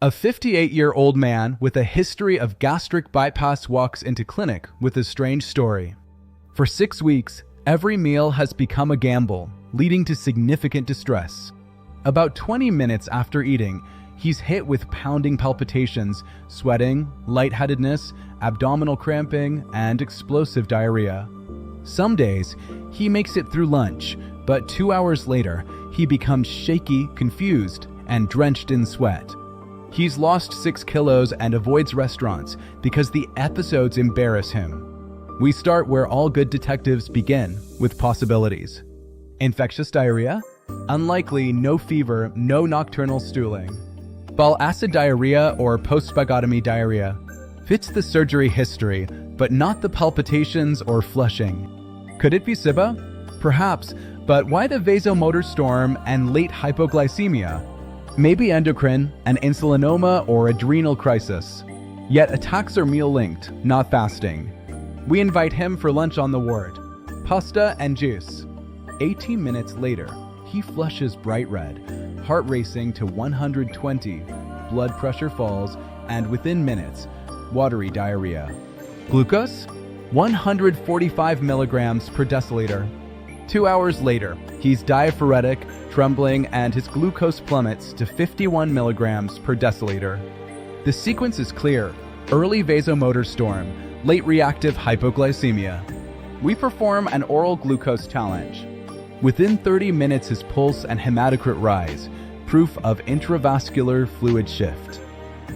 A 58-year-old man with a history of gastric bypass walks into clinic with a strange story. For 6 weeks, every meal has become a gamble, leading to significant distress. About 20 minutes after eating, he's hit with pounding palpitations, sweating, lightheadedness, abdominal cramping, and explosive diarrhea. Some days, he makes it through lunch, but 2 hours later, he becomes shaky, confused, and drenched in sweat. He's lost 6 kilos and avoids restaurants because the episodes embarrass him. We start where all good detectives begin, with possibilities. Infectious diarrhea? Unlikely, no fever, no nocturnal stooling. Bile acid diarrhea or post-spagotomy diarrhea fits the surgery history, but not the palpitations or flushing. Could it be SIBO? Perhaps, but why the vasomotor storm and late hypoglycemia? Maybe endocrine, an insulinoma, or adrenal crisis. Yet attacks are meal-linked, not fasting. We invite him for lunch on the ward. Pasta and juice. 18 minutes later, he flushes bright red, heart racing to 120, blood pressure falls, and within minutes, watery diarrhea. Glucose? 145 milligrams per deciliter. 2 hours later, he's diaphoretic, trembling, and his glucose plummets to 51 milligrams per deciliter. The sequence is clear: early vasomotor storm, late reactive hypoglycemia. We perform an oral glucose challenge. Within 30 minutes, his pulse and hematocrit rise, proof of intravascular fluid shift.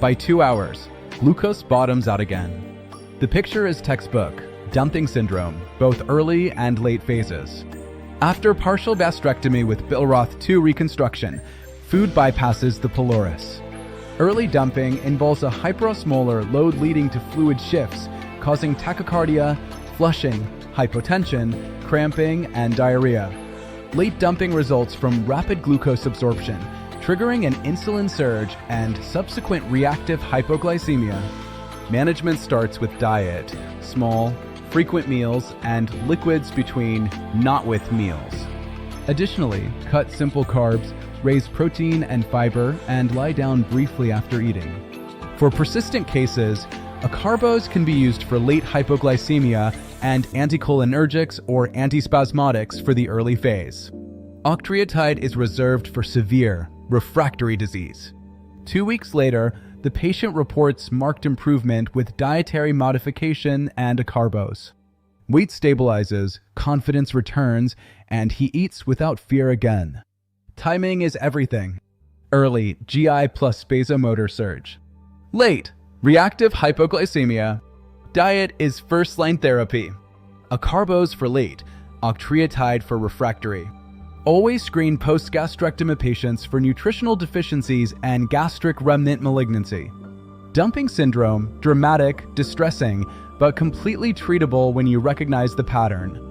By 2 hours, glucose bottoms out again. The picture is textbook: dumping syndrome, both early and late phases. After partial gastrectomy with Billroth 2 reconstruction, food bypasses the pylorus. Early dumping involves a hyperosmolar load leading to fluid shifts, causing tachycardia, flushing, hypotension, cramping, and diarrhea. Late dumping results from rapid glucose absorption, triggering an insulin surge and subsequent reactive hypoglycemia. Management starts with diet, small, frequent meals, and liquids between not with meals. Additionally, cut simple carbs, raise protein and fiber, and lie down briefly after eating. For persistent cases, acarbose can be used for late hypoglycemia and anticholinergics or antispasmodics for the early phase. Octreotide is reserved for severe, refractory disease. 2 weeks later, the patient reports marked improvement with dietary modification and acarbose. Weight stabilizes, confidence returns, and he eats without fear again. Timing is everything. Early, GI plus vasomotor surge. Late, reactive hypoglycemia. Diet is first-line therapy. Acarbose for late, octreotide for refractory. Always screen post-gastrectomy patients for nutritional deficiencies and gastric remnant malignancy. Dumping syndrome, dramatic, distressing, but completely treatable when you recognize the pattern.